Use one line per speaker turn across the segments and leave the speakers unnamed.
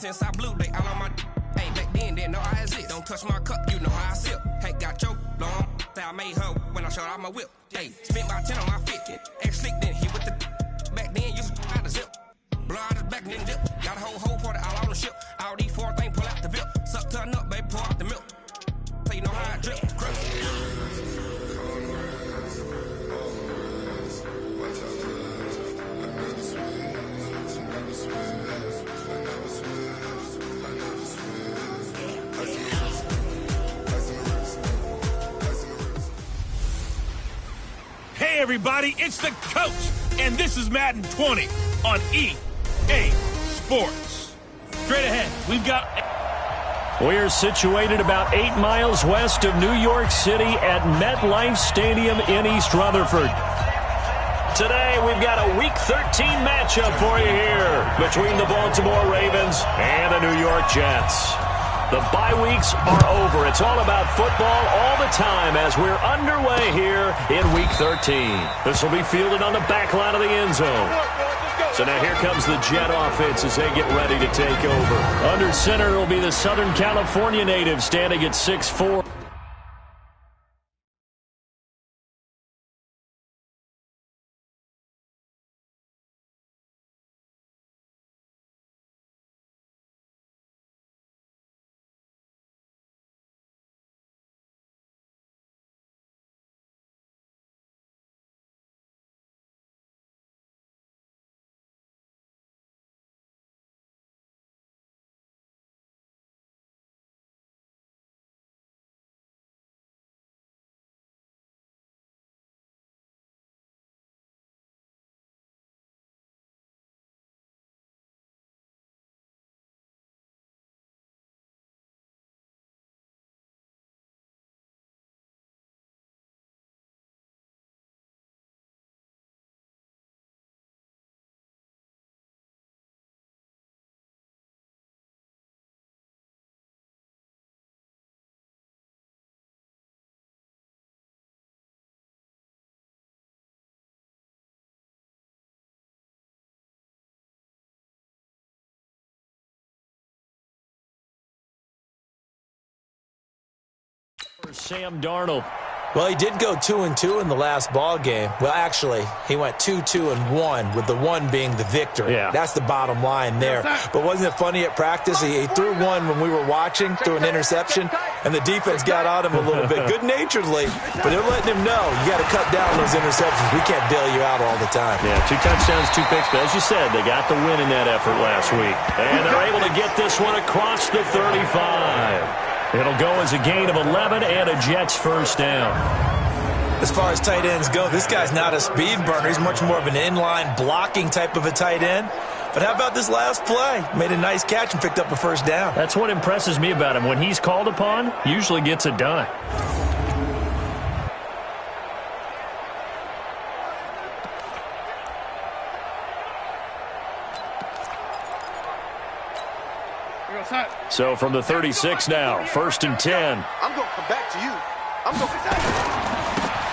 since I blew, they all on my. Hey, back then, didn't know I exist. Don't touch my cup, you know how I sip. Hey, got your long. I made her when I showed out my whip. Hey, spent my 10 on my 50. Ex-slick, then hit with the. Back then, used to out the zip. Blow out his back, then dip. Got a whole party all on the ship. All these four things, pull out the VIP. Suck to a nut, baby, pour out the milk. So you know how I drip.
Hey everybody, it's the coach, and this is Madden 20 on EA Sports. Straight ahead, we've got...
We're situated about 8 miles west of New York City at MetLife Stadium in East Rutherford. Today, we've got a Week 13 matchup for you here between the Baltimore Ravens and the New York Jets. The bye weeks are over. It's all about football all the time as we're underway here in Week 13. This will be fielded on the back line of the end zone. So now here comes the Jet offense as they get ready to take over. Under center will be the Southern California native standing at 6'4". Sam Darnold.
Well, he did go 2-2 in the last ball game. Well, actually, he went 2-2-1, with the one being the victory.
Yeah.
That's the bottom line there. But wasn't it funny at practice? He threw one when we were watching, threw an interception, and the defense got on him a little bit, good-naturedly. But they're letting him know, you got to cut down those interceptions. We can't bail you out all the time.
Yeah, 2 touchdowns, 2 picks. But as you said, they got the win in that effort last week. And they're able to get this one across the 35. It'll go as a gain of 11 and a Jets first down.
As far as tight ends go, this guy's not a speed burner. He's much more of an inline blocking type of a tight end. But how about this last play? Made a nice catch and picked up a first down.
That's what impresses me about him. When he's called upon, usually gets it done. So from the 36 now, 1st and 10.
I'm going to come back to you. I'm going to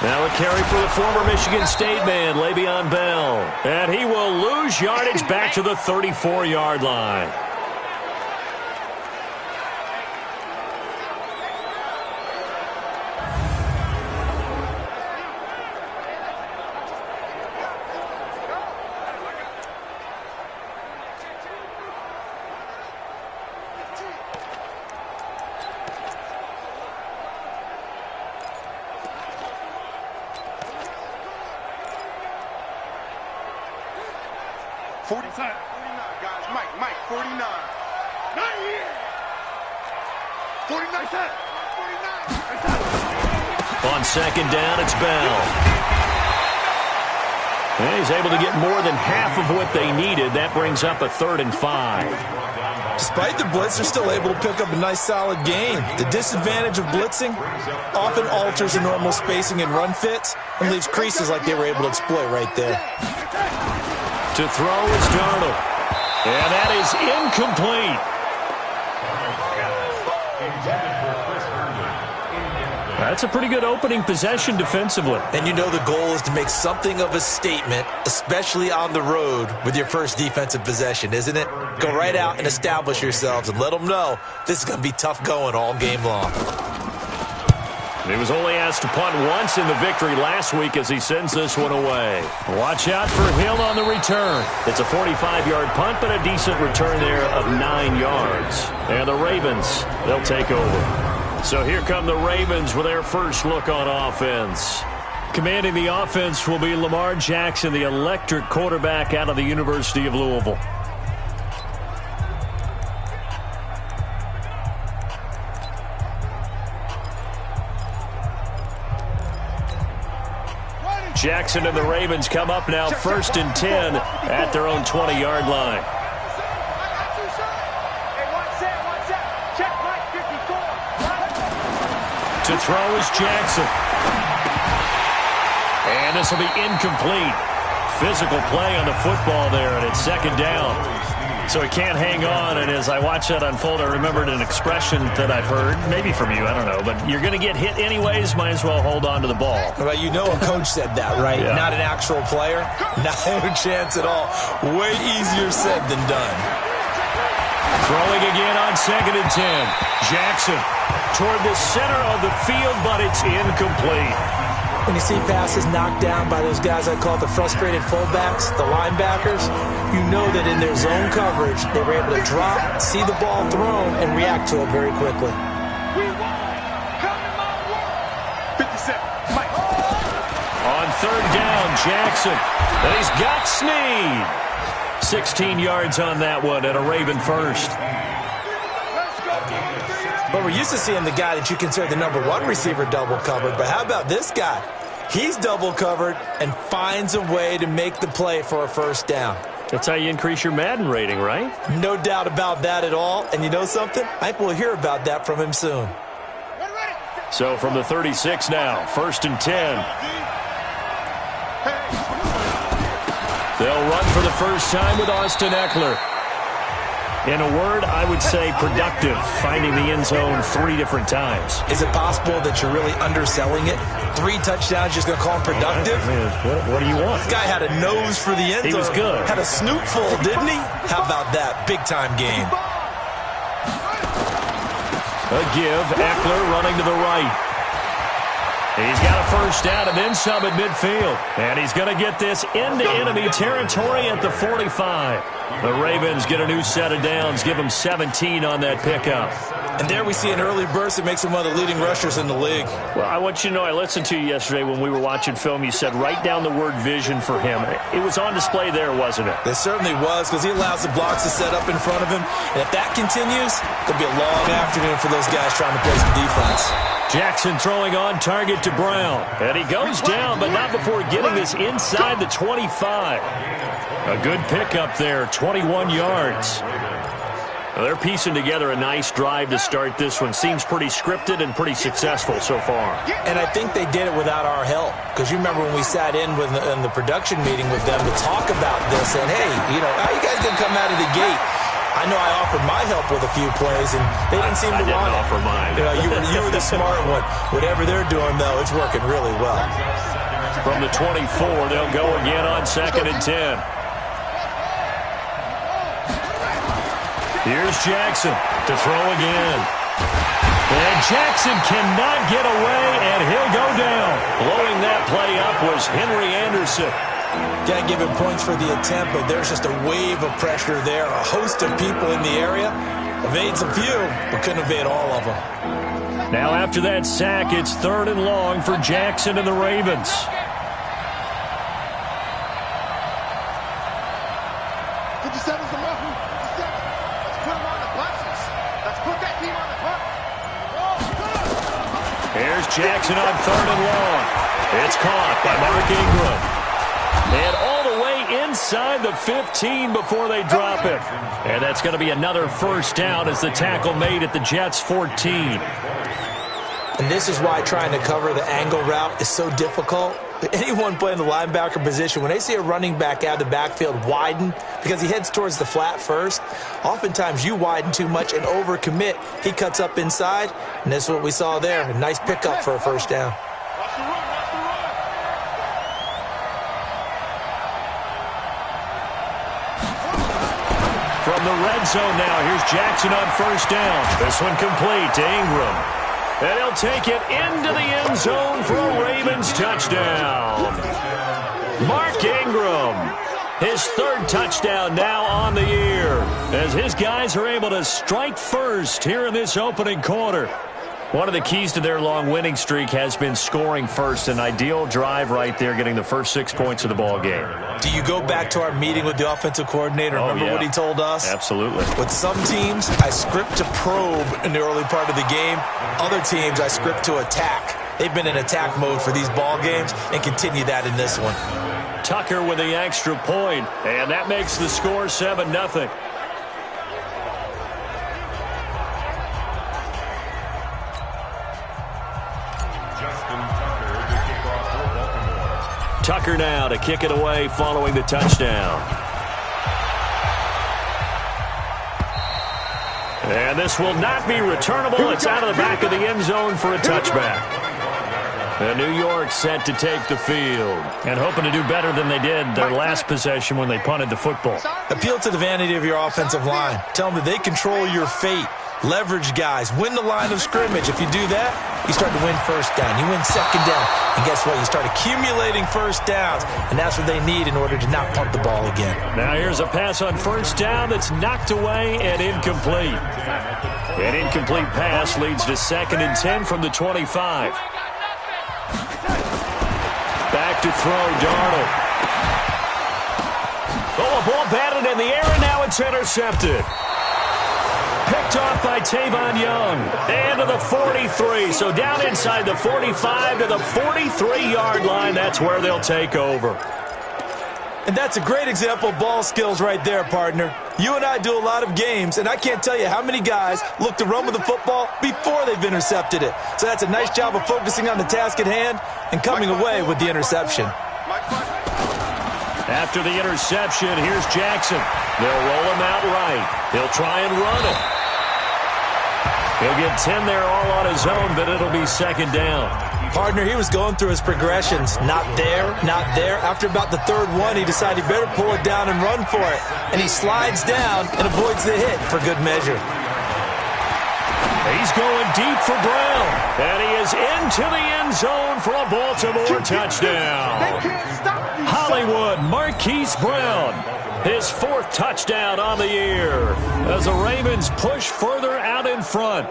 Now a carry for the former Michigan State man, Le'Veon Bell. And he will lose yardage back to the 34-yard line. On second down, it's Bell. And he's able to get more than half of what they needed. That brings up a 3rd and 5.
Despite the blitz, they're still able to pick up a nice, solid gain. The disadvantage of blitzing often alters the normal spacing and run fits and leaves creases like they were able to exploit right there.
To throw is Darnold. And that is incomplete. That's a pretty good opening possession defensively.
And you know the goal is to make something of a statement, especially on the road with your first defensive possession, isn't it? Go right out and establish yourselves and let them know this is going to be tough going all game long.
He was only asked to punt once in the victory last week as he sends this one away. Watch out for Hill on the return. It's a 45-yard punt, but a decent return there of 9 yards. And the Ravens, they'll take over. So here come the Ravens with their first look on offense. Commanding the offense will be Lamar Jackson, the electric quarterback out of the University of Louisville. Jackson and the Ravens come up now, 1st and 10 at their own 20-yard line. To throw is Jackson. And this will be incomplete. Physical play on the football there, and it's 2nd down. So he can't hang on, and as I watch that unfold, I remembered an expression that I've heard, maybe from you, I don't know, but you're going to get hit anyways, might as well hold on to the ball.
Well, you know a coach said that, right?
Yeah.
Not an actual player. Not a chance at all. Way easier said than done.
Throwing again on 2nd and 10. Jackson toward the center of the field, but it's incomplete.
When you see passes knocked down by those guys I call the frustrated fullbacks, the linebackers, you know that in their zone coverage, they were able to drop, see the ball thrown, and react to it very quickly.
57. Mike.
On 3rd down, Jackson. And he's got Snead. 16 yards on that one and a Raven first.
But we're used to seeing the guy that you consider the #1 receiver double covered. But how about this guy? He's double covered and finds a way to make the play for a 1st down.
That's how you increase your Madden rating, right?
No doubt about that at all. And you know something? I think we'll hear about that from him soon.
So from the 36 now, 1st and 10. They'll run for the first time with Austin Eckler. In a word, I would say productive, finding the end zone 3 different times.
Is it possible that you're really underselling it? 3 touchdowns, just going to call him productive?
I mean, what do you want?
This guy had a nose for the end zone.
He was good.
Had a snoot full, didn't he? How about that? Big-time game.
A give, Eckler running to the right. He's got a first down and then some at midfield. And he's going to get this into enemy territory at the 45. The Ravens get a new set of downs, give them 17 on that pickup.
And there we see an early burst that makes him one of the leading rushers in the league.
Well, I want you to know, I listened to you yesterday when we were watching film. You said write down the word vision for him. It was on display there, wasn't it?
It certainly was, because he allows the blocks to set up in front of him. And if that continues, it'll be a long afternoon for those guys trying to play some defense.
Jackson throwing on target to Brown. And he goes down, but not before getting this inside the 25. A good pickup there, 21 yards. Well, they're piecing together a nice drive to start this one. Seems pretty scripted and pretty successful so far.
And I think they did it without our help. Because you remember when we sat in the production meeting with them to talk about this. And, hey, you know, how you guys going to come out of the gate? I know I offered my help with a few plays, and they didn't seem to want it.
I didn't offer mine.
You know, you were the smart one. Whatever they're doing, though, it's working really well.
From the 24, they'll go again on 2nd and 10. Here's Jackson to throw again. And Jackson cannot get away, and he'll go down. Blowing that play up was Henry Anderson.
Can't give him points for the attempt, but there's just a wave of pressure there. A host of people in the area. Evades a few, but couldn't evade all of them.
Now after that sack, it's 3rd and long for Jackson and the Ravens. Here's Jackson on 3rd and long. It's caught by Mark Ingram. And all the way inside the 15 before they drop it. And that's going to be another first down as the tackle made at the Jets' 14.
And this is why trying to cover the angle route is so difficult. anyone playing the linebacker position, when they see a running back out of the backfield widen because he heads towards the flat first, oftentimes you widen too much and overcommit. He cuts up inside, and that's what we saw there. A nice pickup for a first down.
From the red zone now, here's Jackson on first down. This one complete to Ingram. And he'll take it into the end zone for a Ravens touchdown. Mark Ingram, his third touchdown now on the year, as his guys are able to strike first here in this opening quarter. One of the keys to their long winning streak has been scoring first. An ideal drive right there, getting the first 6 points of the ball game.
Do you go back to our meeting with the offensive coordinator? Remember what he told us?
Absolutely.
With some teams, I script to probe in the early part of the game. Other teams, I script to attack. They've been in attack mode for these ball games and continue that in this one.
Tucker with the extra point, and that makes the score 7-0. Tucker now to kick it away following the touchdown. And this will not be returnable. It's out of the back of the end zone for a touchback. And New York set to take the field and hoping to do better than they did their last possession when they punted the football.
Appeal to the vanity of your offensive line. Tell them that they control your fate. Leverage guys. Win the line of scrimmage. If you do that, you start to win first down. You win second down. And guess what? You start accumulating first downs. And that's what they need in order to not punt the ball again. Now here's a pass on first down that's knocked away and incomplete. An incomplete pass leads to 2nd and 10 from the 25. Back to throw, Darnold. Oh, a ball batted in the air, and now it's intercepted. Picked off by Tavon Young. And to the 43. So down inside the 45 to the 43-yard line. That's where they'll take over. And that's a great example of ball skills right there, partner. You and I do a lot of games, and I can't tell you how many guys look to run with the football before they've intercepted it. So that's a nice job of focusing on the task at hand and coming away with the interception. After the interception, here's Jackson. They'll roll him out right. He'll try and run it. He'll get 10 there all on his own, but it'll be 2nd down. Partner, he was going through his progressions. Not there, not there. After about the 3rd one, he decided he better pull it down and run for it. And he slides down and avoids the hit for good measure. He's going deep for Brown. And he is into the end zone for a Baltimore touchdown. Hollywood Marquise Brown, his 4th touchdown on the year as the Ravens push further out in front.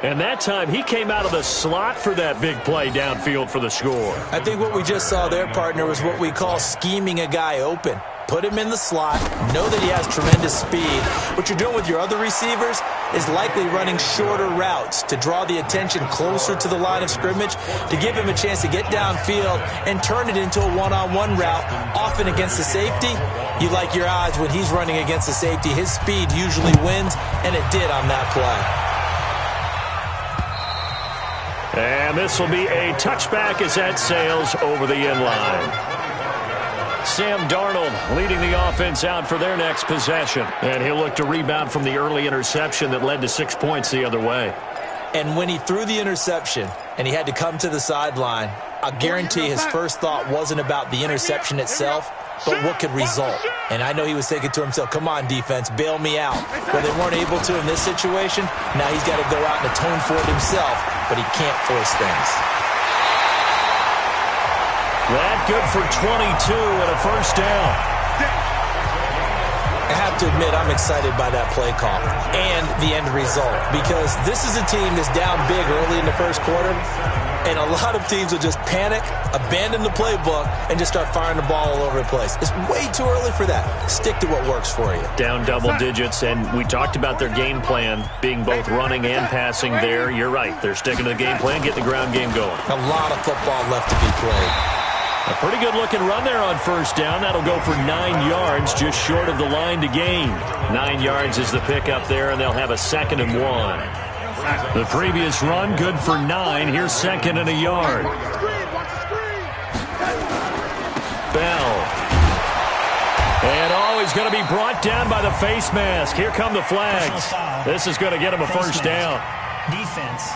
And that time he came out of the slot for that big play downfield for the score. I think what we just saw there, partner, was what we call scheming a guy open. Put him in the slot, know that he has tremendous speed. What you're doing with your other receivers is likely running shorter routes to draw the attention closer to the line of scrimmage, to give him a chance to get downfield and turn it into a one-on-one route, often against the safety. You like your odds when he's running against the safety. His speed usually wins, and it did on that play. And this will be a touchback as that sails over the end line. Sam Darnold leading the offense out for their next possession. And he'll look to rebound from the early interception that led to 6 points the other way. And when he threw the interception and he had to come to the sideline, I guarantee his first thought wasn't about the interception itself, but what could result. And I know he was thinking to himself, come on, defense, bail me out. Well, they weren't able to in this situation. Now he's got to go out and atone for it himself, but he can't force things. That good for 22 and a first down. I have to admit, I'm excited by that play call and the end result, because this is a team that's down big early in the first quarter, and a lot of teams will just panic, abandon the playbook, and just start firing the ball all over the place. It's way too early for that. Stick to what works for you. Down double digits, and we talked about their game plan being both running and passing there. You're right. They're sticking to the game plan, getting the ground game going. A lot of football left to be played. A pretty good-looking run there on first down. That'll go for 9 yards, just short of the line to gain. 9 yards is the pickup there, and they'll have a 2nd and 1. The previous run, good for 9. Here's 2nd and a yard.
Bell. And he's going to be brought down by the face mask. Here come the flags. This is going to get him a first down.
Defense.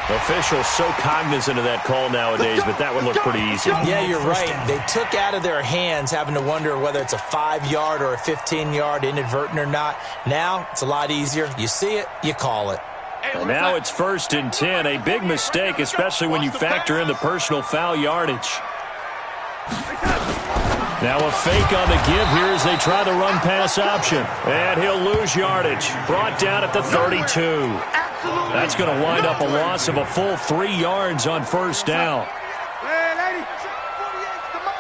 Officials so cognizant of that call nowadays, but that would look pretty easy.
Yeah, you're right. They took out of their hands having to wonder whether it's a 5-yard or a 15-yard inadvertent or not. Now it's a lot easier. You see it, you call it.
And now it's 1st and 10. A big mistake, especially when you factor in the personal foul yardage. Now a fake on the give here as they try the run-pass option. And he'll lose yardage. Brought down at the 32. That's going to wind up a loss of a full 3 yards on first down.
Hey, lady. 48, come on.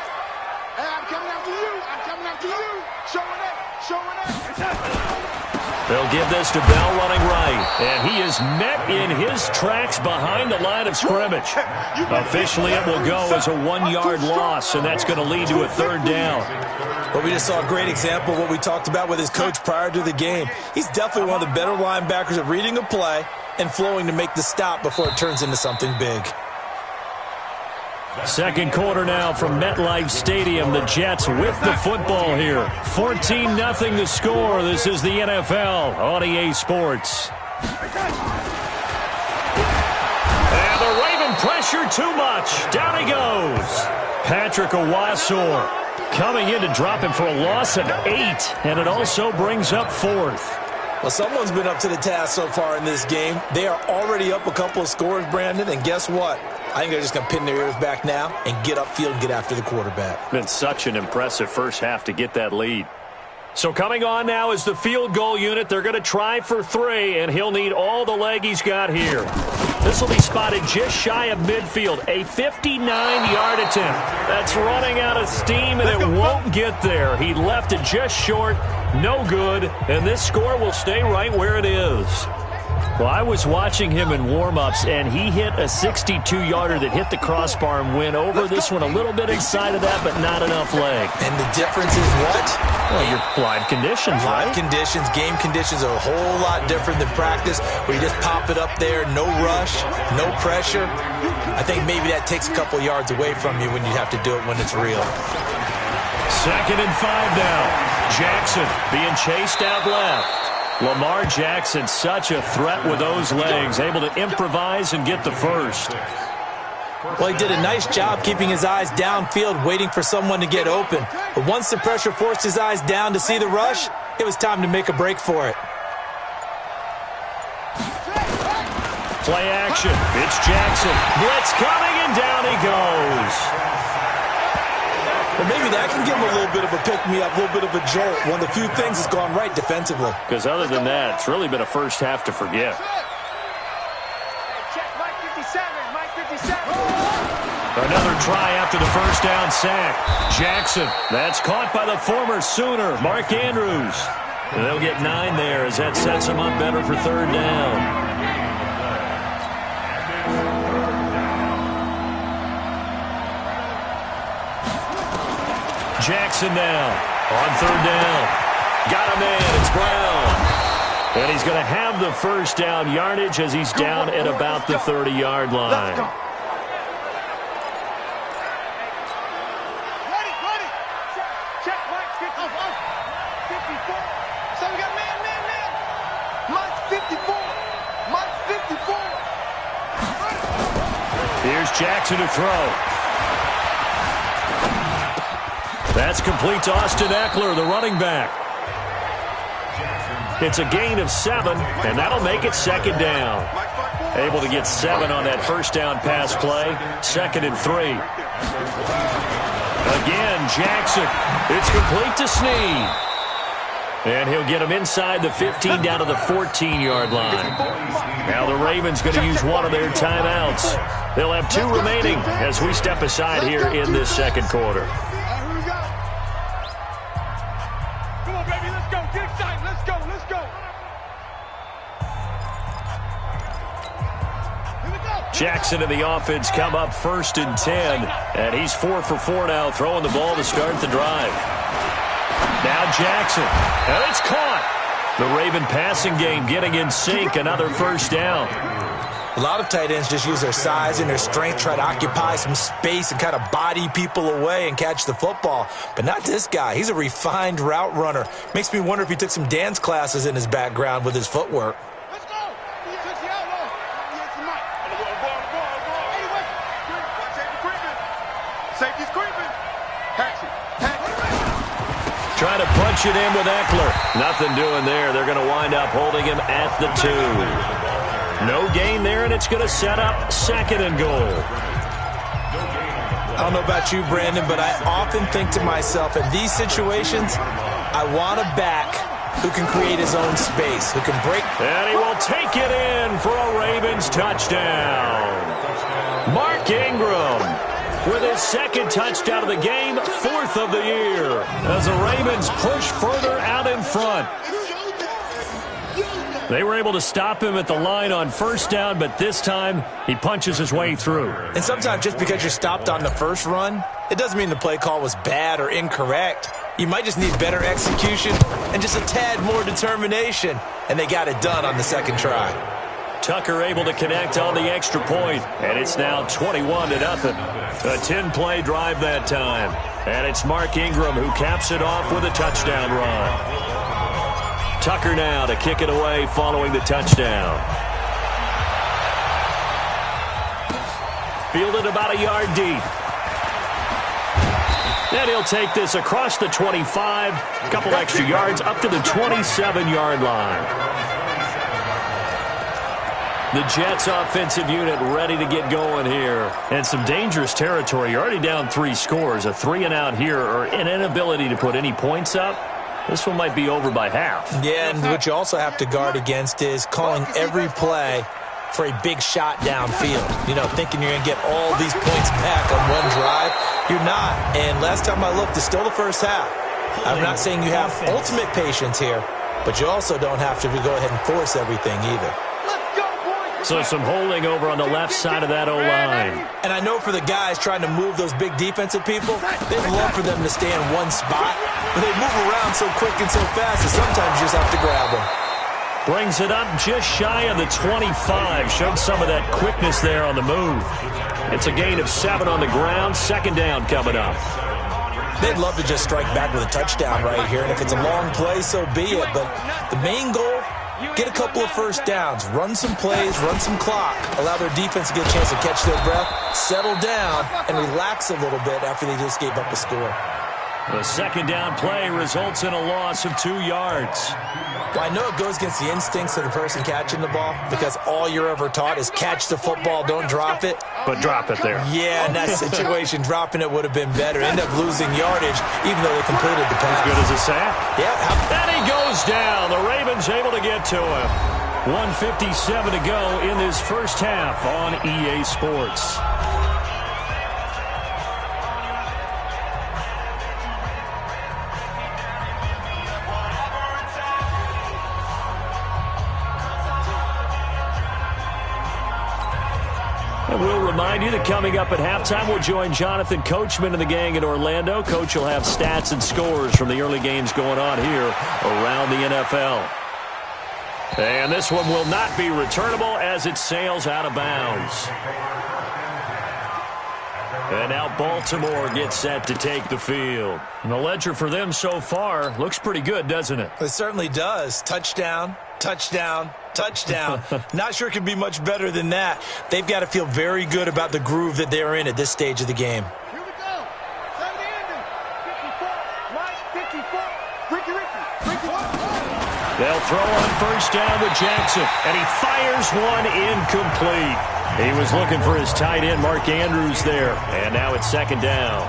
Hey, I'm coming after you. I'm coming after you. Showing up. Showing up.
They'll give this to Bell running right. And he is met in his tracks behind the line of scrimmage. Officially, it will go as a 1-yard loss, and that's going to lead to a 3rd down.
But we just saw a great example of what we talked about with his coach prior to the game. He's definitely one of the better linebackers at reading a play and flowing to make the stop before it turns into something big.
Second quarter now from MetLife Stadium. The Jets with the football here. 14-0 the score. This is the NFL on EA Sports. And the Raven pressure too much. Down he goes. Patrick Owasor coming in to drop him for a loss of 8. And it also brings up 4th.
Well, someone's been up to the task so far in this game. They are already up a couple of scores, Brandon, and guess what? I think they're just going to pin their ears back now and get upfield and get after the quarterback.
Been such an impressive first half to get that lead. So coming on now is the field goal unit. They're going to try for 3, and he'll need all the leg he's got here. This will be spotted just shy of midfield. A 59-yard attempt. That's running out of steam, and it won't get there. He left it just short. No good, and this score will stay right where it is. Well, I was watching him in warm-ups, and he hit a 62-yarder that hit the crossbar and went over. This one a little bit inside of that, but not enough leg.
And the difference is what?
Well, your live conditions, right?
Live conditions, game conditions are a whole lot different than practice, where you just pop it up there, no rush, no pressure. I think maybe that takes a couple yards away from you when you have to do it when it's real.
2nd and 5 now. Jackson being chased out left. Lamar Jackson, such a threat with those legs, able to improvise and get the first.
Well, he did a nice job keeping his eyes downfield, waiting for someone to get open. But once the pressure forced his eyes down to see the rush, it was time to make a break for it.
Play action. It's Jackson. Blitz coming, and down he goes.
But maybe that can give him a little bit of a pick-me-up, a little bit of a jolt. One of the few things that's gone right defensively.
Because other than that, it's really been a first half to forget.
Check Mike 57, Mike 57.
Another try after the first down sack. Jackson, that's caught by the former Sooner, Mark Andrews. And they'll get 9 there as that sets them up better for 3rd down. Jackson now on 3rd down. Got a man. It's Brown. And he's going to have the first down yardage as he's down at about the 30-yard line.
Ready. Check Mike 54. So we got man. Mike 54. Mike 54.
Here's Jackson to throw. That's complete to Austin Eckler, the running back. It's a gain of 7, and that'll make it 2nd down. Able to get 7 on that first down pass play. 2nd and 3. Again, Jackson. It's complete to Snead. And he'll get him inside the 15 down to the 14-yard line. Now the Ravens going to use one of their timeouts. They'll have 2 remaining as we step aside here in this second quarter. Jackson and the offense come up 1st and 10. And he's 4 for 4 now, throwing the ball to start the drive. Now Jackson. And it's caught. The Raven passing game getting in sync. Another first down.
A lot of tight ends just use their size and their strength, try to occupy some space and kind of body people away and catch the football. But not this guy. He's a refined route runner. Makes me wonder if he took some dance classes in his background with his footwork.
Let's go. He took the outlaw. He hits the mic. Safety's creeping. Catch it.
Trying to punch it in with Eckler. Nothing doing there. They're going to wind up holding him at the 2. No gain there, and it's going to set up second and goal.
I don't know about you, Brandon, but I often think to myself, in these situations, I want a back who can create his own space, who can break.
And he will take it in for a Ravens touchdown. Mark Ingram with his second touchdown of the game, 4th of the year, as the Ravens push further out in front. They were able to stop him at the line on first down, but this time he punches his way through.
And sometimes just because you're stopped on the first run, it doesn't mean the play call was bad or incorrect. You might just need better execution and just a tad more determination, and they got it done on the second try.
Tucker able to connect on the extra point, and it's now 21-0. A 10-play drive that time, and it's Mark Ingram who caps it off with a touchdown run. Tucker now to kick it away following the touchdown. Fielded about a yard deep. And he'll take this across the 25, a couple extra yards up to the 27-yard line. The Jets offensive unit ready to get going here. And some dangerous territory. You're already down 3 scores. A 3-and-out here or an inability to put any points up. This one might be over by half.
Yeah, and what you also have to guard against is calling every play for a big shot downfield. You know, thinking you're going to get all these points back on one drive. You're not. And last time I looked, it's still the first half. I'm not saying you have ultimate patience here, but you also don't have to go ahead and force everything either.
So some holding over on the left side of that O-line.
And I know for the guys trying to move those big defensive people, they'd love for them to stay in one spot, but they move around so quick and so fast that sometimes you just have to grab them.
Brings it up just shy of the 25. Showed some of that quickness there on the move. It's a gain of 7 on the ground. Second down coming up.
They'd love to just strike back with a touchdown right here, and if it's a long play, so be it. But the main goal, get a couple of first downs, run some plays, run some clock, allow their defense to get a chance to catch their breath, settle down, and relax a little bit after they just gave up a score.
The second down play results in a loss of 2 yards.
Well, I know it goes against the instincts of the person catching the ball because all you're ever taught is catch the football, don't drop it.
But drop it there.
Yeah, in that situation, dropping it would have been better. End up losing yardage even though they completed the pass.
As good as a sack.
Yeah.
And he goes down. The Ravens able to get to him. 1:57 to go in this first half on EA Sports. And we'll remind you that coming up at halftime, we'll join Jonathan Coachman and the gang in Orlando. Coach will have stats and scores from the early games going on here around the NFL. And this one will not be returnable as it sails out of bounds. And now Baltimore gets set to take the field. And the ledger for them so far looks pretty good, doesn't it?
It certainly does. Touchdown, touchdown, touchdown. Not sure it could be much better than that. They've got to feel very good about the groove that they're in at this stage of the game.
Here we go. Seven ending. 54. Mike, 54. Ricky.
They'll throw on first down with Jackson, and he fires one incomplete. He was looking for his tight end, Mark Andrews, there, and now it's second down.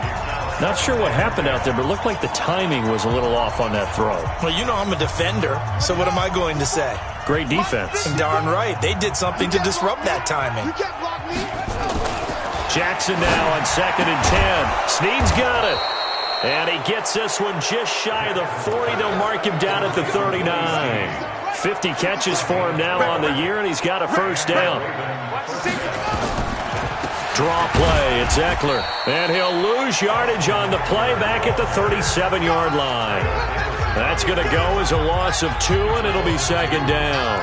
Not sure what happened out there, but it looked like the timing was a little off on that throw.
Well, you know I'm a defender, so what am I going to say?
Great defense.
Darn right. They did something to disrupt that timing.
You can't block me.
Jackson now on 2nd and 10. Snead's got it. And he gets this one just shy of the 40. They'll mark him down at the 39. 50 catches for him now on the year, and he's got a first down. Draw play. It's Eckler. And he'll lose yardage on the play back at the 37-yard line. That's going to go as a loss of 2, and it'll be second down.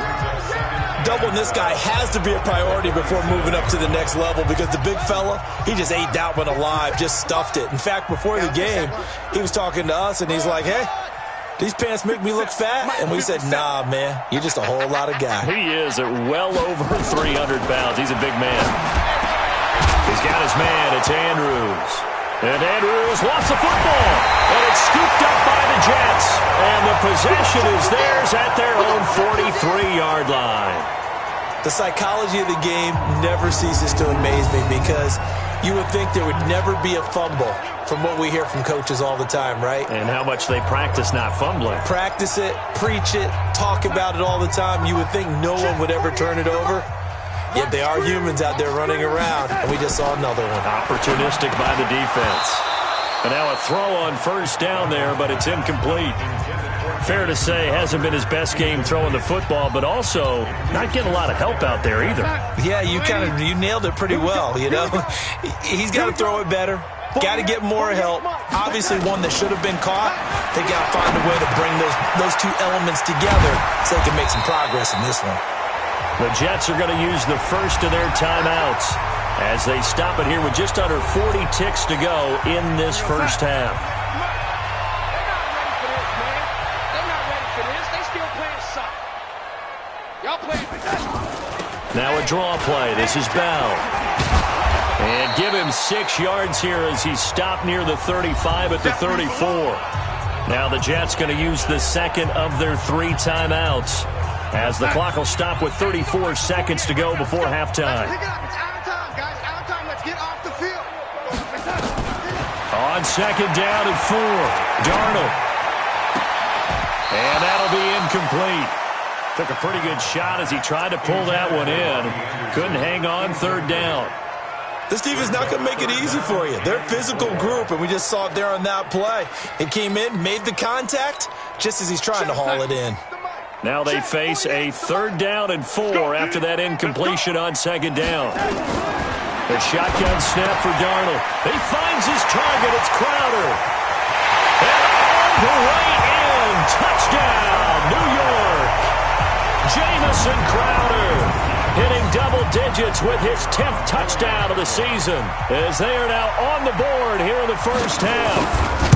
doubling this guy has to be a priority before moving up to the next level because the big fella, he just ate that one alive, just stuffed it. In fact, before the game, he was talking to us, and he's like, hey, these pants make me look fat? And we said, nah, man, you're just a whole lot of guy.
He is at well over 300 pounds. He's a big man. He's got his man. It's Andrews. And Andrews wants the football. And it's scooped up by the Jets. And the possession is theirs at their own 43-yard line.
The psychology of the game never ceases to amaze me because you would think there would never be a fumble from what we hear from coaches all the time, right?
And how much they practice not fumbling.
Practice it, preach it, talk about it all the time. You would think no one would ever turn it over. Yet they are humans out there running around, and we just saw another one.
Opportunistic by the defense. And now a throw on first down there, but it's incomplete. Fair to say, hasn't been his best game throwing the football, but also not getting a lot of help out there either.
Yeah, you nailed it pretty well, you know. He's got to throw it better. Got to get more help. Obviously one that should have been caught. They got to find a way to bring those two elements together so they can make some progress in this one.
The Jets are going to use the first of their timeouts as they stop it here with just under 40 ticks to go in this first half.
They're not ready for this. They still playing soft. Y'all playing for that.
Now a draw play. This is Bell. And give him 6 yards here as he stopped near the 35 at the 34. Now the Jets going to use the second of their 3 timeouts as the clock will stop with 34 seconds to go before halftime.
Pick it up. It's out of time, guys. Out of time. Let's get off the field.
On second down and 4, Darnold. And that'll be incomplete. Took a pretty good shot as he tried to pull that one in. Couldn't hang on third down.
This defense is not going to make it easy for you. They're a physical group, and we just saw it there on that play. It came in, made the contact, just as he's trying to haul it in.
Now they face a third down and 4 after that incompletion on second down. The shotgun snap for Darnold. He finds his target. It's Crowder. And on the way in. Touchdown, New York. Jamison Crowder hitting double digits with his 10th touchdown of the season as they are now on the board here in the first half.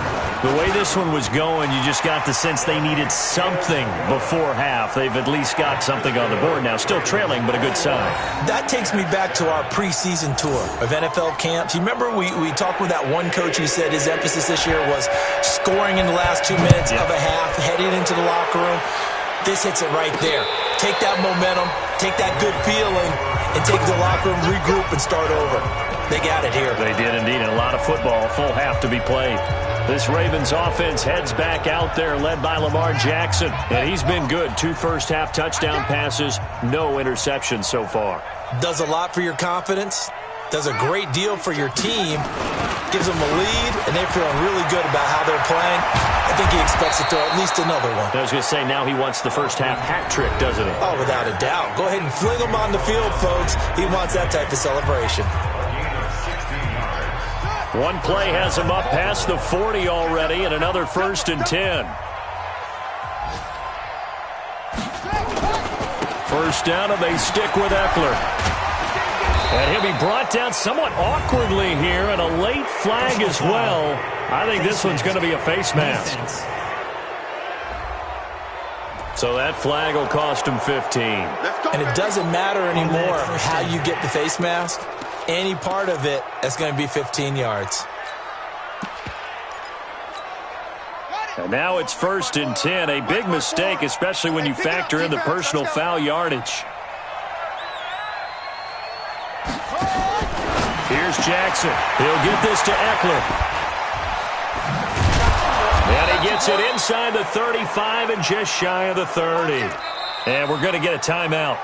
The way this one was going, you just got the sense they needed something before half. They've at least got something on the board now. Still trailing, but a good sign.
That takes me back to our preseason tour of NFL camps. You remember we talked with that one coach who said his emphasis this year was scoring in the last 2 minutes of a half, heading into the locker room. This hits it right there. Take that momentum, take that good feeling, and take the locker room, regroup, and start over. They got it here.
They did indeed, and a lot of football, full half to be played. This Ravens offense heads back out there, led by Lamar Jackson. And he's been good. 2 first-half touchdown passes, no interceptions so far.
Does a lot for your confidence. Does a great deal for your team. Gives them a lead, and they're feeling really good about how they're playing. I think he expects to throw at least another one.
I was going to say, now he wants the first-half hat trick, doesn't he?
Oh, without a doubt. Go ahead and fling him on the field, folks. He wants that type of celebration.
One play has him up past the 40 already, and another 1st and 10. First down, and they stick with Eckler. And he'll be brought down somewhat awkwardly here, and a late flag as well. I think this one's going to be a face mask. So that flag will cost him 15.
And it doesn't matter anymore how you get the face mask. Any part of it, that's going to be 15 yards.
And now it's 1st and 10. A big mistake, especially when you factor in the personal foul yardage. Here's Jackson. He'll get this to Eckler. And he gets it inside the 35 and just shy of the 30. And we're going to get a timeout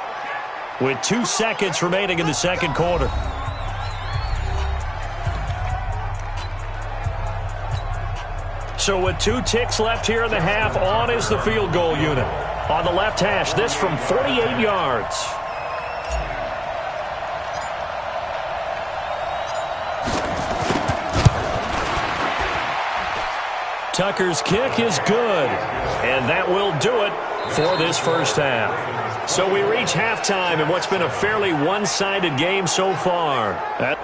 with 2 seconds remaining in the second quarter. So with 2 ticks left here in the half, on is the field goal unit. On the left hash, this from 48 yards. Tucker's kick is good. And that will do it for this first half. So we reach halftime in what's been a fairly one-sided game so far.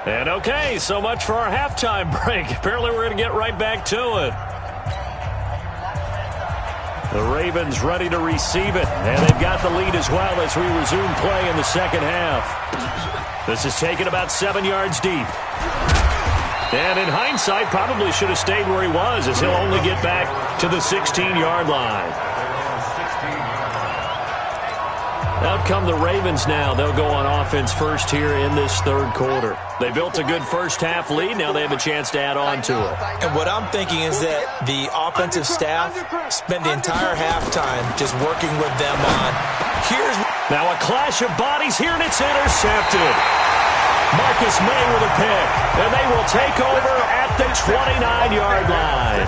And okay, so much for our halftime break. Apparently we're going to get right back to it. The Ravens ready to receive it, and they've got the lead as well as we resume play in the second half. This is taken about 7 yards deep. And in hindsight, probably should have stayed where he was, as he'll only get back to the 16-yard line. Out come the Ravens now. They'll go on offense first here in this third quarter. They built a good first-half lead. Now they have a chance to add on to it.
And what I'm thinking is that the offensive staff spent the entire halftime just working with them on.
Now a clash of bodies here, and it's intercepted. Marcus May with a pick, and they will take over at the 29-yard line.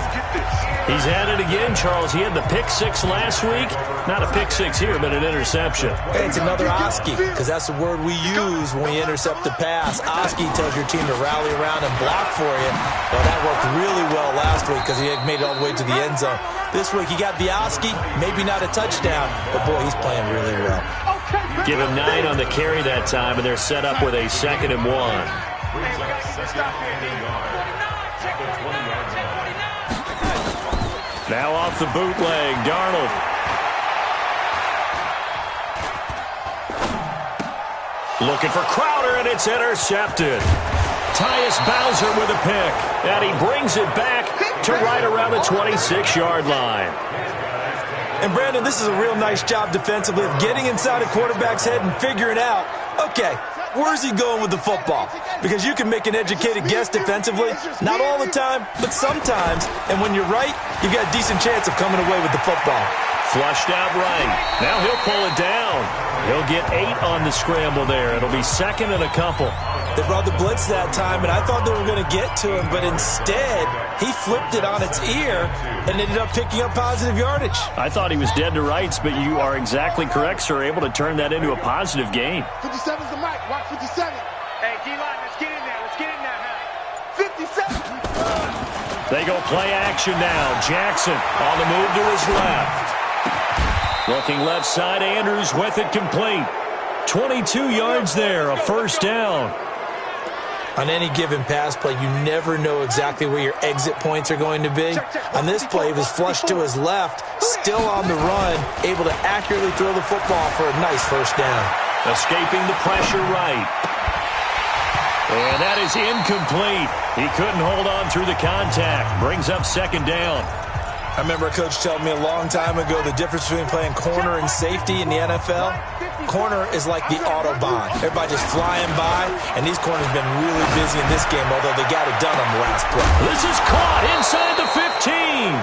He's had it again, Charles. He had the pick six last week. Not a pick six here, but an interception.
Hey, it's another Oski, because that's the word we use when we intercept the pass. Oski tells your team to rally around and block for you. Well, that worked really well last week because he had made it all the way to the end zone. This week he got the Oski, maybe not a touchdown, but boy, he's playing really well.
Give him 9 on the carry that time, and they're set up with a 2nd and 1. Now off the bootleg, Darnold. Looking for Crowder, and it's intercepted. Tyus Bowser with a pick, and he brings it back to right around the 26-yard line.
And, Brandon, this is a real nice job defensively of getting inside a quarterback's head and figuring out, okay, where's he going with the football? Because you can make an educated guess defensively, not all the time, but sometimes. And when you're right, you've got a decent chance of coming away with the football.
Flushed out right. Now he'll pull it down. He'll get 8 on the scramble there. It'll be 2nd and a couple.
They brought the blitz that time, and I thought they were going to get to him, but instead, he flipped it on its ear and ended up picking up positive yardage.
I thought he was dead to rights, but you are exactly correct, sir. Able to turn that into a positive gain.
57's the mic. Watch 57. Hey, D-line, let's get in there. Let's get in there, man. 57.
They go play action now. Jackson on the move to his left. Looking left side, Andrews with it complete. 22 yards there, a first down.
On any given pass play, you never know exactly where your exit points are going to be. On this play, he was flushed to his left, still on the run, able to accurately throw the football for a nice first down.
Escaping the pressure right. And that is incomplete. He couldn't hold on through the contact. Brings up 2nd down.
I remember a coach telling me a long time ago the difference between playing corner and safety in the NFL. Corner is like the Autobahn. Everybody just flying by, and these corners have been really busy in this game, although they got it done on the last play.
This is caught inside the 15.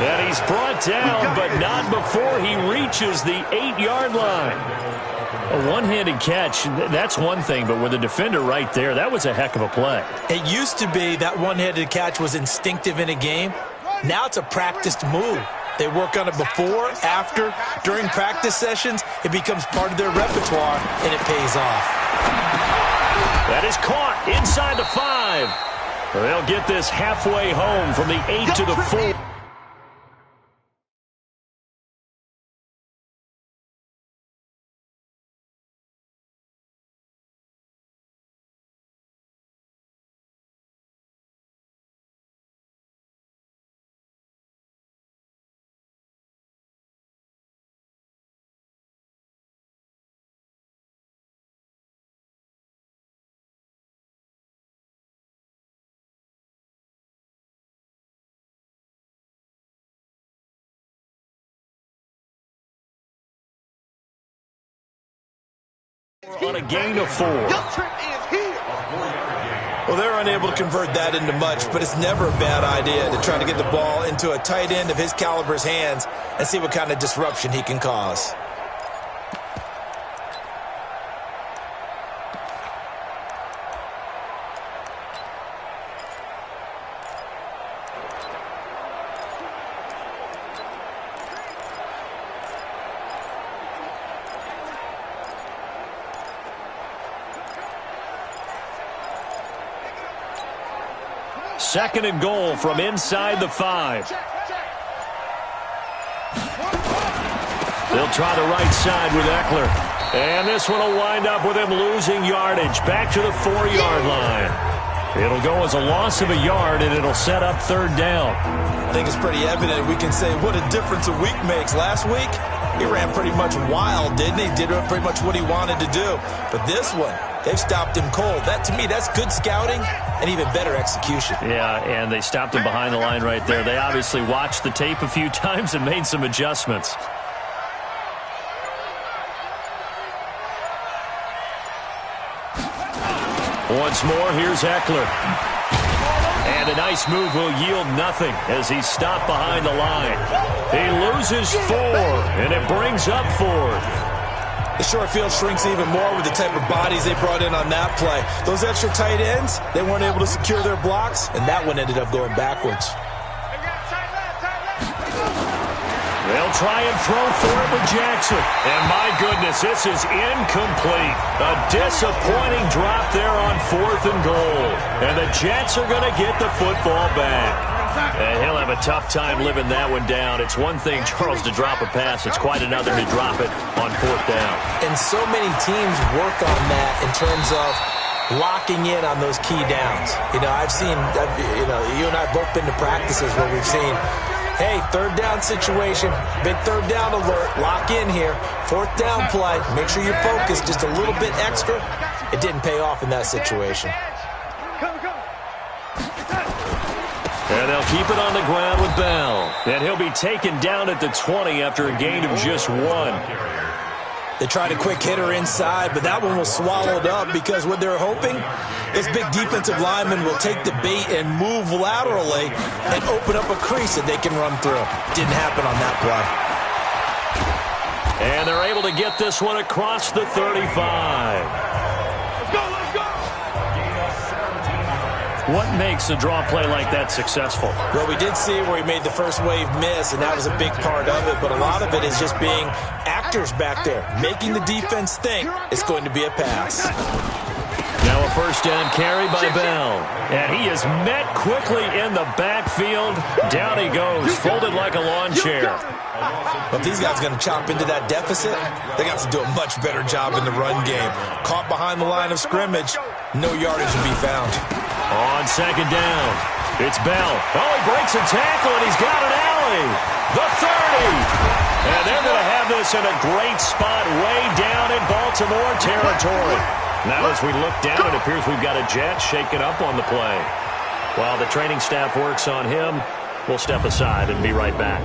And he's brought down, but not before he reaches the 8-yard line. A one-handed catch, that's one thing, but with a defender right there, that was a heck of a play.
It used to be that one-handed catch was instinctive in a game. Now it's a practiced move. They work on it before, after, during practice sessions. It becomes part of their repertoire, and it pays off.
That is caught inside the 5. They'll get this halfway home from the 8 to the 4. On a gain of 4.
Well, they're unable to convert that into much, but it's never a bad idea to try to get the ball into a tight end of his caliber's hands and see what kind of disruption he can cause.
Second and goal from inside the 5. They'll try the right side with Eckler. And this one will wind up with him losing yardage back to the 4-yard line. It'll go as a loss of a yard, and it'll set up 3rd down.
I think it's pretty evident we can say what a difference a week makes. Last week, he ran pretty much wild, didn't he? Did pretty much what he wanted to do. But this one, they've stopped him cold. That, to me, that's good scouting and even better execution.
Yeah, and they stopped him behind the line right there. They obviously watched the tape a few times and made some adjustments. Once more, here's Eckler. And a nice move will yield nothing as he's stopped behind the line. He loses 4, and it brings up 4th.
The short field shrinks even more with the type of bodies they brought in on that play. Those extra tight ends, they weren't able to secure their blocks, and that one ended up going backwards.
They'll try and throw for it with Jackson. And my goodness, this is incomplete. A disappointing drop there on 4th and goal. And the Jets are going to get the football back. And he'll have a tough time living that one down. It's one thing, Charles, to drop a pass. It's quite another to drop it on 4th down.
And so many teams work on that in terms of locking in on those key downs. You know, you and I have both been to practices where we've seen, hey, 3rd down situation, big 3rd down alert, lock in here, 4th down play, make sure you focus just a little bit extra. It didn't pay off in that situation.
And they'll keep it on the ground with Bell. And he'll be taken down at the 20 after a gain of just 1.
They tried a quick hitter inside, but that one was swallowed up because what they're hoping, those big defensive linemen will take the bait and move laterally and open up a crease that they can run through. Didn't happen on that play.
And they're able to get this one across the 35. What makes a draw play like that successful?
Well, we did see where he made the first wave miss, and that was a big part of it. But a lot of it is just being actors back there, making the defense think it's going to be a pass.
Now a 1st down carry by Bell. And he is met quickly in the backfield. Down he goes, folded like a lawn chair.
But these guys are going to chop into that deficit. They got to do a much better job in the run game. Caught behind the line of scrimmage, no yardage to be found.
On 2nd down, it's Bell. Oh, he breaks a tackle, and he's got an alley. The 30. And they're going to have this in a great spot way down in Baltimore territory. Now as we look down, it appears we've got a Jet shaken up on the play. While the training staff works on him, we'll step aside and be right back.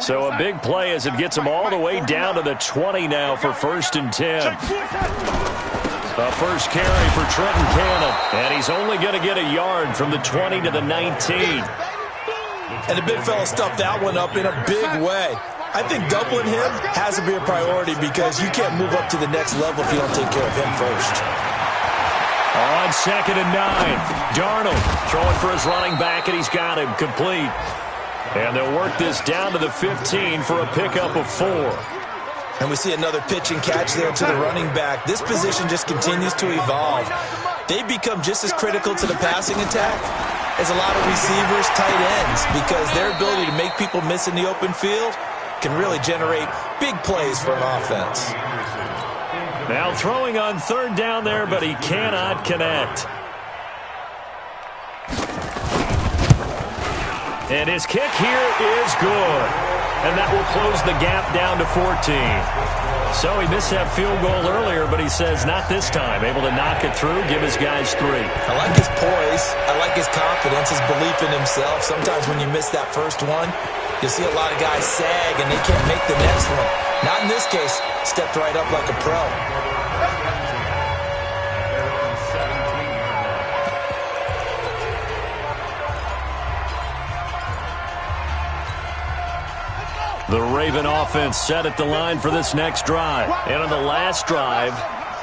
So a big play as it gets him all the way down to the 20 now for 1st and 10. A first carry for Trenton Cannon. And he's only going to get a yard from the 20 to the 19.
And the big fella stuffed that one up in a big way. I think doubling him has to be a priority because you can't move up to the next level if you don't take care of him first.
On 2nd and 9, Darnold throwing for his running back, and he's got him complete. And they'll work this down to the 15 for a pickup of 4.
And we see another pitch and catch there to the running back. This position just continues to evolve. they become just as critical to the passing attack as a lot of receivers, tight ends, because their ability to make people miss in the open field can really generate big plays for an offense.
Now throwing on third down there, but he cannot connect. And his kick here is good. And that will close the gap down to 14. So he missed that field goal earlier, but he says not this time. Able to knock it through, give his guys 3.
I like his poise. I like his confidence, his belief in himself. Sometimes when you miss that first one, you'll see a lot of guys sag and they can't make the next one. Not in this case. Stepped right up like a pro.
The Raven offense set at the line for this next drive. And on the last drive,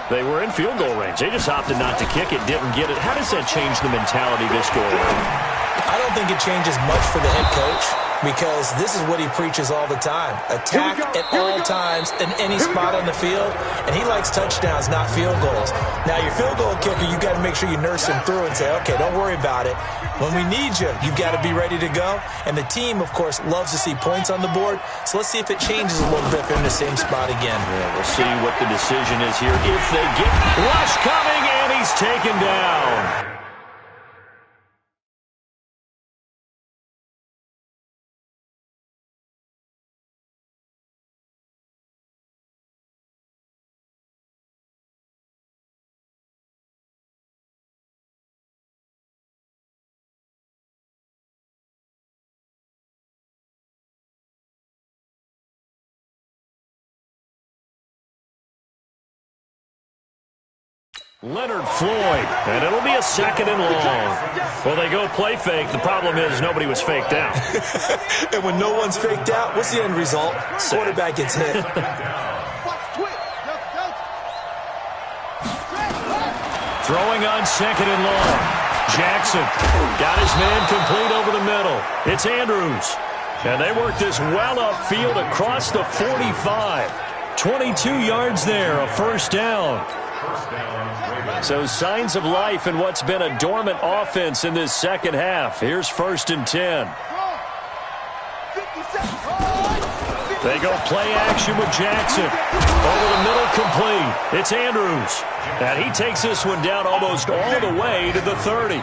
they were in field goal range. They just opted not to kick it, didn't get it. How does that change the mentality this go around?
I don't think it changes much for the head coach, because this is what he preaches all the time. Attack at all times in any spot on the field, and he likes touchdowns, not field goals. Now, your field goal kicker, you got to make sure you nurse him through and say, okay, don't worry about it. When we need you, you've got to be ready to go. And the team, of course, loves to see points on the board, so let's see if it changes a little bit if they're in the same spot again.
Yeah, we'll see what the decision is here. If they get rush coming, and he's taken down. Leonard Floyd, and it'll be a 2nd and long. Well, they go play fake. The problem is nobody was faked out.
And when no one's faked out, what's the end result? Quarterback gets hit.
Throwing on 2nd and long. Jackson got his man complete over the middle. It's Andrews. And they work this well upfield across the 45. 22 yards there, a first down. So signs of life in what's been a dormant offense in this second half. Here's 1st and 10. They go play action with Jackson. Over the middle, complete. It's Andrews. And he takes this one down almost all the way to the 30.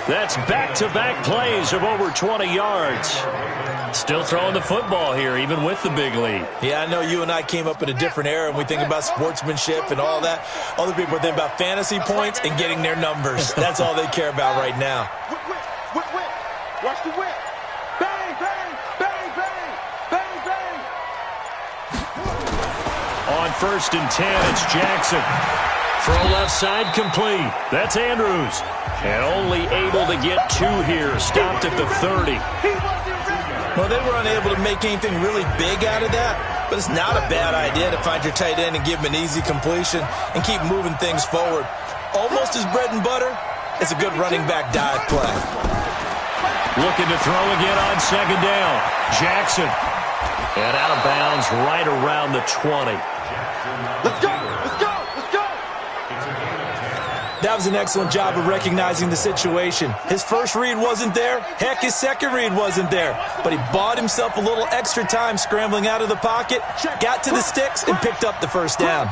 That's back-to-back plays of over 20 yards. Still throwing the football here, even with the big lead.
Yeah, I know you and I came up in a different era, and we think about sportsmanship and all that. Other people think about fantasy points and getting their numbers. That's all they care about right now.
Whip. Watch the whip. Bang, bang, bang, bang, bang, bang.
On 1st and 10, it's Jackson. Throw left side, complete. That's Andrews. And only able to get 2 here. Stopped at the 30.
Well, they were unable to make anything really big out of that, but it's not a bad idea to find your tight end and give him an easy completion and keep moving things forward. Almost his bread and butter. It's a good running back dive play.
Looking to throw again on 2nd down. Jackson. And out of bounds right around the 20.
Let's go.
That was an excellent job of recognizing the situation. His first read wasn't there. Heck, his second read wasn't there. But he bought himself a little extra time scrambling out of the pocket, got to the sticks, and picked up the first down.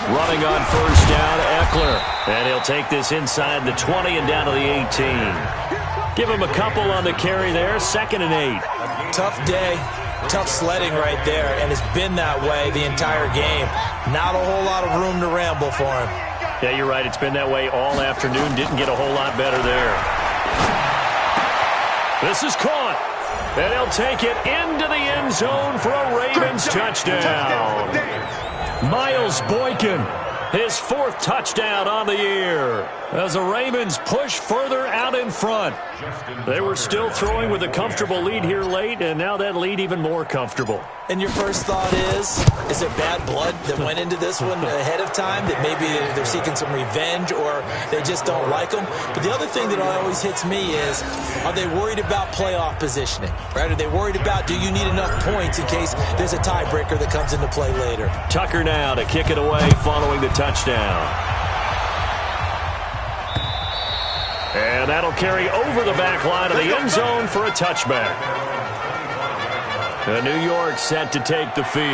Running on 1st down, Eckler. And he'll take this inside the 20 and down to the 18. Give him a couple on the carry there. 2nd and 8.
Tough day. Tough sledding right there, and it's been that way the entire game. Not a whole lot of room to ramble for him.
Yeah, you're right. It's been that way all afternoon. Didn't get a whole lot better there. This is caught. And he'll take it into the end zone for a Ravens touchdown. Miles Boykin, his 4th touchdown on the year. As the Ravens push further out in front. They were still throwing with a comfortable lead here late, and now that lead even more comfortable.
And your first thought is there bad blood that went into this one ahead of time, that maybe they're seeking some revenge or they just don't like them? But the other thing that always hits me is, are they worried about playoff positioning? Right? Are they worried about, do you need enough points in case there's a tiebreaker that comes into play later?
Tucker now to kick it away following the touchdown. And that'll carry over the back line of the end zone for a touchback. New York set to take the field.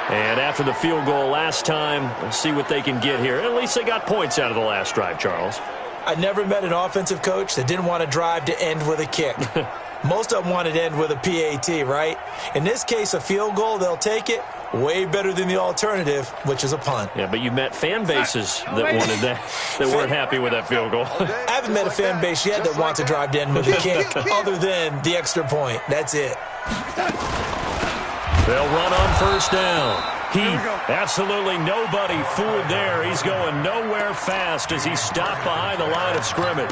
And after the field goal last time, we'll see what they can get here. At least they got points out of the last drive, Charles.
I never met an offensive coach that didn't want to drive to end with a kick. Most of them wanted to end with a PAT, right? In this case, a field goal, they'll take it. Way better than the alternative, which is a punt.
Yeah, but you met fan bases that wanted that weren't happy with that field goal.
I haven't met a fan base yet that wants to drive to end with a kick other than the extra point. That's it.
They'll run on first down. Absolutely nobody fooled there. He's going nowhere fast as he's stopped behind the line of scrimmage.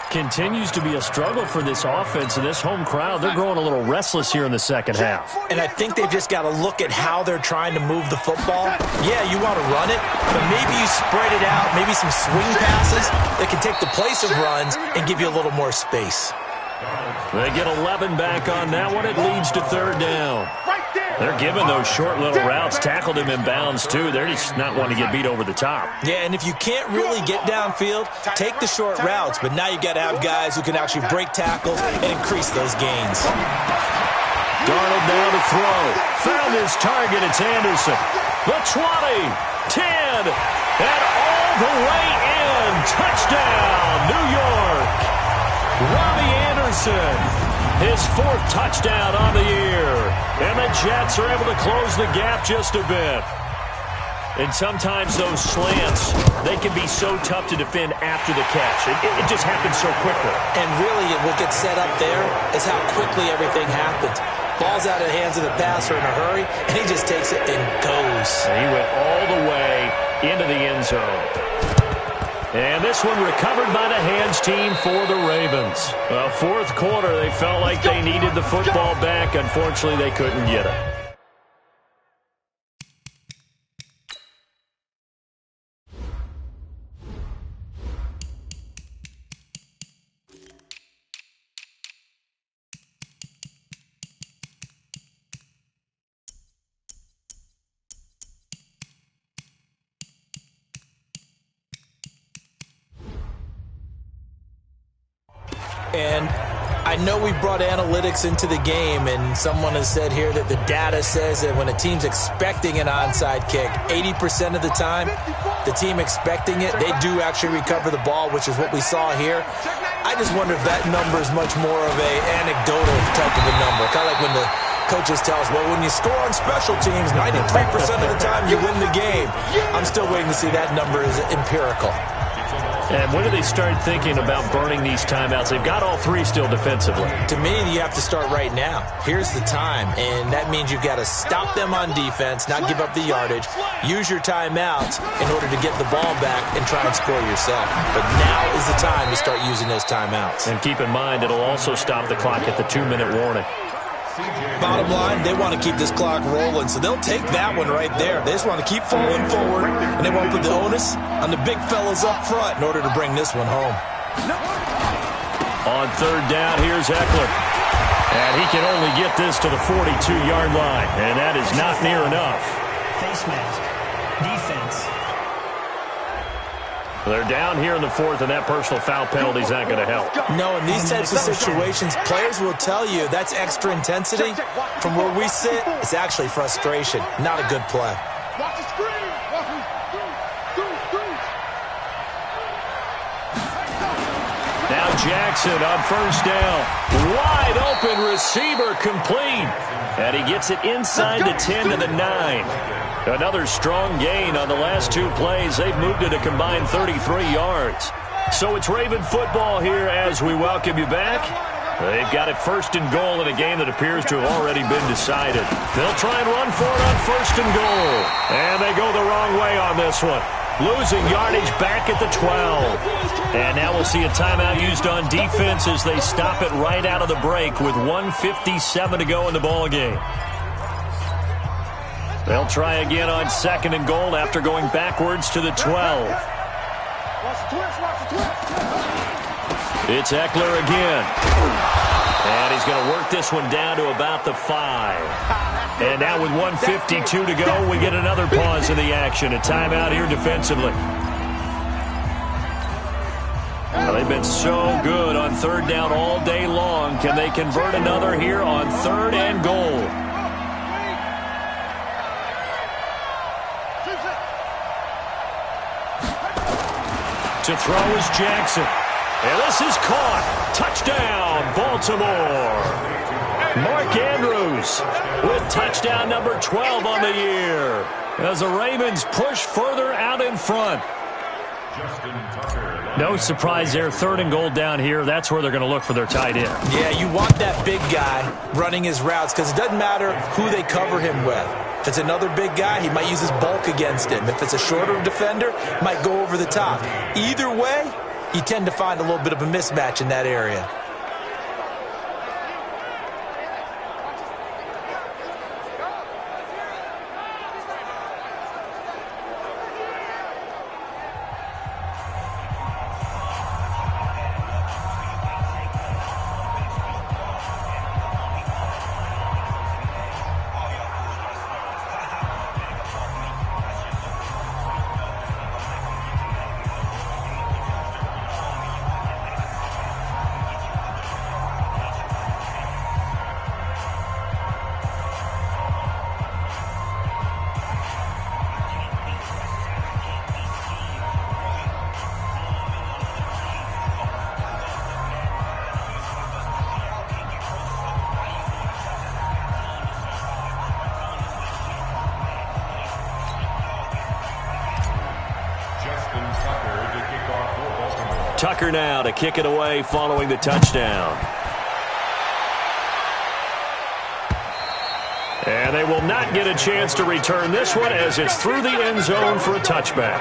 Continues to be a struggle for this offense and this home crowd. They're growing a little restless here in the second half.
And I think they've just got to look at how they're trying to move the football. Yeah, you want to run it, but maybe you spread it out, maybe some swing passes that can take the place of runs and give you a little more space.
They get 11 back on that one. It leads to third down. They're giving those short little routes. Tackled him in bounds, too. They're just not wanting to get beat over the top.
Yeah, and if you can't really get downfield, take the short routes. But now you got to have guys who can actually break tackles and increase those gains.
Darnold down to throw. Found his target. It's Anderson. The 20, 10, and all the way in. Touchdown, New York. Robbie Anderson, his fourth touchdown on the year. And the Jets are able to close the gap just a bit. And sometimes those slants, they can be so tough to defend after the catch. It just happens so quickly.
And really, what gets set up there is how quickly everything happens. Ball's out of the hands of the passer in a hurry, and he just takes it and goes.
And he went all the way into the end zone. And this one recovered by the hands team for the Ravens. Well, fourth quarter, they felt like they needed the football back. Unfortunately, they couldn't get it.
And I know we brought analytics into the game, and someone has said here that the data says that when a team's expecting an onside kick, 80% of the time, the team expecting it, they do actually recover the ball, which is what we saw here. I just wonder if that number is much more of an anecdotal type of a number, kind of like when the coaches tell us, well, when you score on special teams, 93% of the time you win the game. I'm still waiting to see that number is empirical.
And when do they start thinking about burning these timeouts? They've got all three still defensively.
To me, you have to start right now. Here's the time, and that means you've got to stop them on defense, not give up the yardage, use your timeouts in order to get the ball back and try and score yourself. But now is the time to start using those timeouts.
And keep in mind, it'll also stop the clock at the 2-minute warning.
Bottom line, they want to keep this clock rolling, so they'll take that one right there. They just want to keep falling forward, and they want to put the onus on the big fellas up front in order to bring this one home.
On third down, here's Eckler. And he can only get this to the 42-yard line, and that is not near enough.
Face mask. Defense.
They're down here in the fourth, and that personal foul penalty is not going to help.
No, in these types of situations, players will tell you that's extra intensity. From where we sit, it's actually frustration, not a good play.
Watch the screen.
Now Jackson on first down. Wide open receiver complete. And he gets it inside the 10 to the 9. Another strong gain on the last two plays. They've moved it a combined 33 yards. So it's Raven football here as we welcome you back. They've got it first and goal in a game that appears to have already been decided. They'll try and run for it on first and goal. And they go the wrong way on this one. Losing yardage back at the 12. And now we'll see a timeout used on defense as they stop it right out of the break with 1:57 to go in the ballgame. They'll try again on second and goal after going backwards to the 12. It's Eckler again. And he's going to work this one down to about the 5. And now with 1:52 to go, we get another pause in the action. A timeout here defensively. Well, They've been so good on third down all day long. Can they convert another here on 3rd and goal? To throw is Jackson. And this is caught. Touchdown, Baltimore. Mark Andrews with touchdown number 12 on the year as the Ravens push further out in front. No surprise there, 3rd and goal down here. That's where they're going to look for their tight end.
Yeah, you want that big guy running his routes because it doesn't matter who they cover him with. If it's another big guy, he might use his bulk against him. If it's a shorter defender, might go over the top. Either way, you tend to find a little bit of a mismatch in that area.
Tucker now to kick it away following the touchdown. And they will not get a chance to return this one as it's through the end zone for a touchback.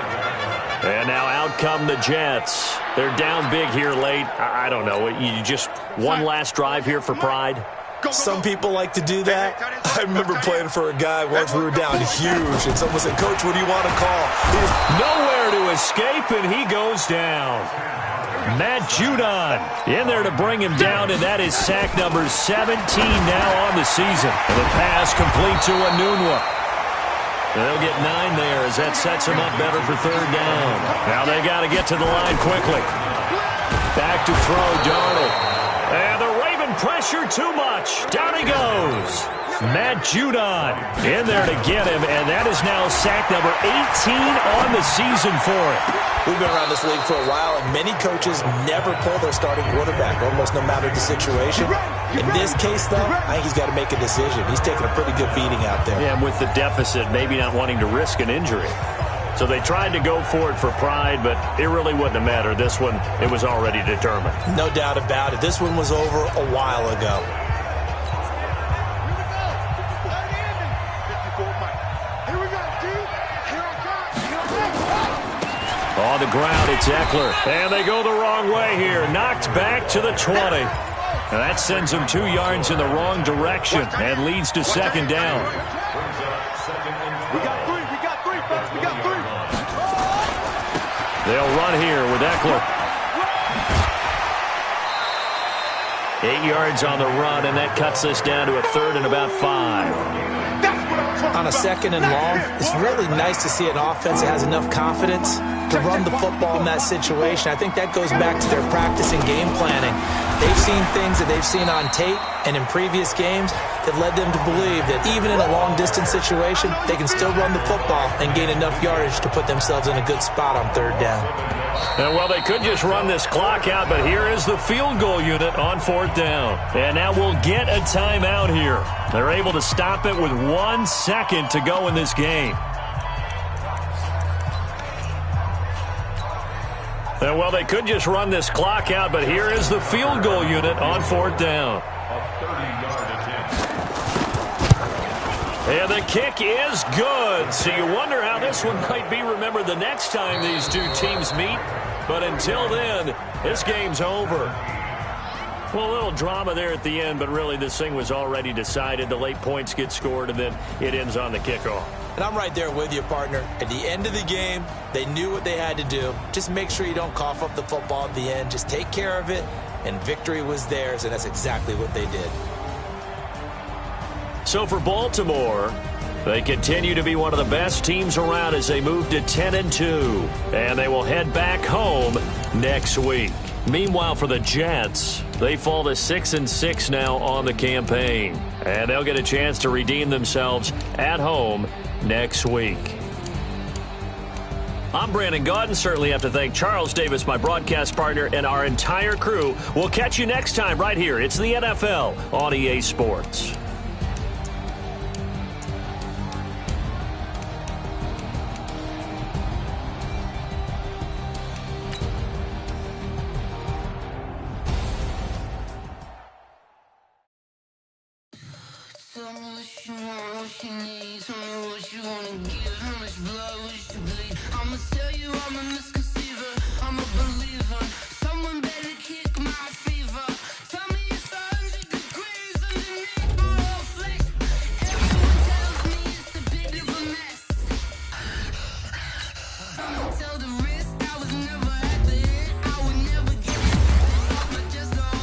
And now out come the Jets. They're down big here late. I don't know. You just one last drive here for pride?
Some people like to do that. I remember playing for a guy once we were down huge, and someone said, "Coach, what do you want to call?"
He was nowhere to escape, and he goes down. Matt Judon in there to bring him down, and that is sack number 17 now on the season. And the pass complete to Anunwa. They'll get 9 there as that sets him up better for 3rd down. Now they got to get to the line quickly. Back to throw, Darnold. And the Raven pressure too much. Down he goes. Matt Judon in there to get him, and that is now sack number 18 on the season for him.
We've been around this league for a while, and many coaches never pull their starting quarterback, almost no matter the situation. In this case, though, I think he's got to make a decision. He's taking a pretty good beating out there.
Yeah, and with the deficit, maybe not wanting to risk an injury. So they tried to go for it for pride, but it really wouldn't have mattered. This one, it was already determined.
No doubt about it. This one was over a while ago.
On the ground, it's Eckler. And they go the wrong way here. Knocked back to the 20. And that sends them 2 yards in the wrong direction and leads to 2nd down.
We got 3, folks. We got 3.
They'll run here with Eckler. 8 yards on the run, and that cuts this down to a 3rd and about 5.
On a 2nd and long, it's really nice to see an offense that has enough confidence to run the football in that situation. I think that goes back to their practice and game planning. They've seen things that they've seen on tape and in previous games that led them to believe that even in a long-distance situation, they can still run the football and gain enough yardage to put themselves in a good spot on 3rd down.
And well, they could just run this clock out, but here is the field goal unit on 4th down. And now we'll get a timeout here. They're able to stop it with 1 second to go in this game. And well, they could just run this clock out, but here is the field goal unit on 4th down. And the kick is good. So you wonder how this one might be remembered the next time these two teams meet. But until then, this game's over. Well, a little drama there at the end, but really this thing was already decided. The late points get scored, and then it ends on the kickoff.
And I'm right there with you, partner. At the end of the game, they knew what they had to do. Just make sure you don't cough up the football at the end. Just take care of it, and victory was theirs, and that's exactly what they did.
So for Baltimore, They continue to be one of the best teams around as they move to 10-2, and they will head back home next week. Meanwhile, for the Jets, they fall to 6-6 now on the campaign, and they'll get a chance to redeem themselves at home next week. I'm Brandon Gaudin. Certainly have to thank Charles Davis, my broadcast partner, and our entire crew. We'll catch you next time right here. It's the NFL on EA Sports.
Tell me what you want, what you need. Tell me what you wanna give. How much blood would you bleed? I'ma tell you I'm a misconceiver. I'm a believer. Someone better kick my fever. Tell me it's 100 degrees underneath my whole flesh. Everyone tells me it's a bit of a mess. I'ma tell the risk I was never at the end. I would never get this off my chest, though.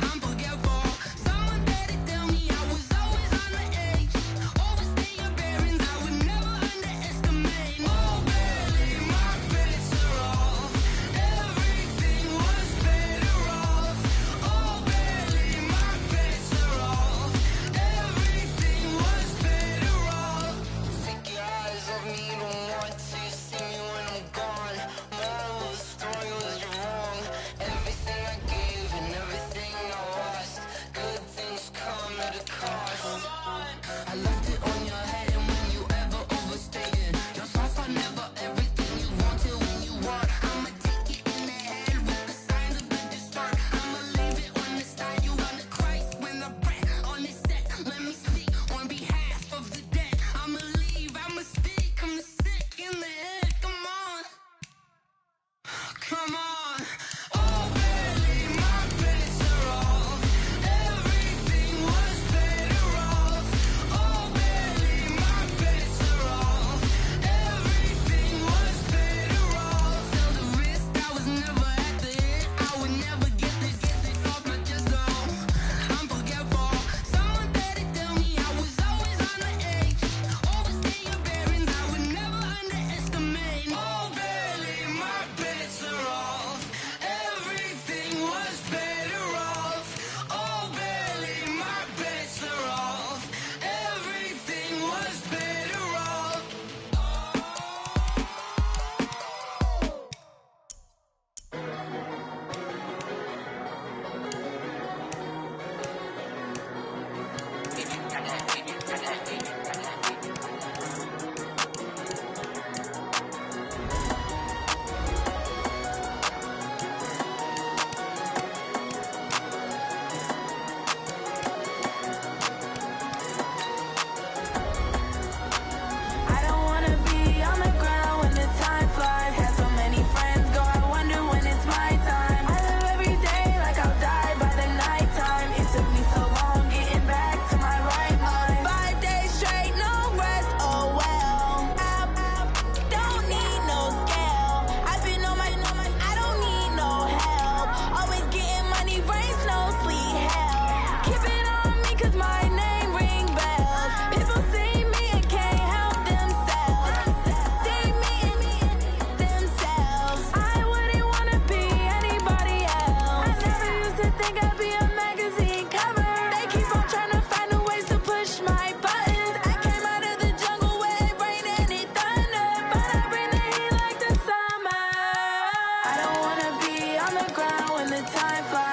I'm forgetful. Someone better tell me I was always on the edge. Overstay your bearings, I would never underestimate. Oh, barely, my bets are off. Everything was better off. Oh, barely, my bets are off. Everything was better off. Take your eyes off me, don't want to see me when I'm gone. Moral of the story was you're wrong. Everything I gave and everything I lost. Good things come at a cost. I left it on your head, and when you ever overstated, your thoughts are never everything you wanted when you want. I'ma take it in the head with the signs of the distort. I'ma leave it on the side. You on the Christ when the breath on this set. Let me speak on behalf of the dead. I'ma leave, I'ma speak. I'm the sick in the head. Come on, come on. Oh, barely, my bets are off. Everything was better off. Oh, barely, my bets are off. Everything was better off. Tell the risk I was never at the end. I would never get this off my chest, though. I'm forgetful. Someone better tell me I was always on the edge. Overstay your bearings, I would never underestimate. Oh, barely, my bets are off. Everything was better off. Oh, barely, my bets are off. Everything was better off. I don't wanna be on the ground when the time flies. Had so many friends go, I wonder when it's my time. I live every day like I'll die by the nighttime. It took me so long getting back to my right mind. 5 days straight, no rest, oh well. Don't need no scale. I've been on my, I don't need no help. Always getting money, rains, no sleet, hell. Keep it on me 'cause my name ring bells. People see me and can't help themselves. See me and themselves. I wouldn't wanna be anybody else. I never used to think I'd be a magazine cover. They keep on trying to find new ways to push my buttons. I came out of the jungle where it rained and it thundered, but I bring the heat like the summer. I don't wanna be on the ground when the time flies.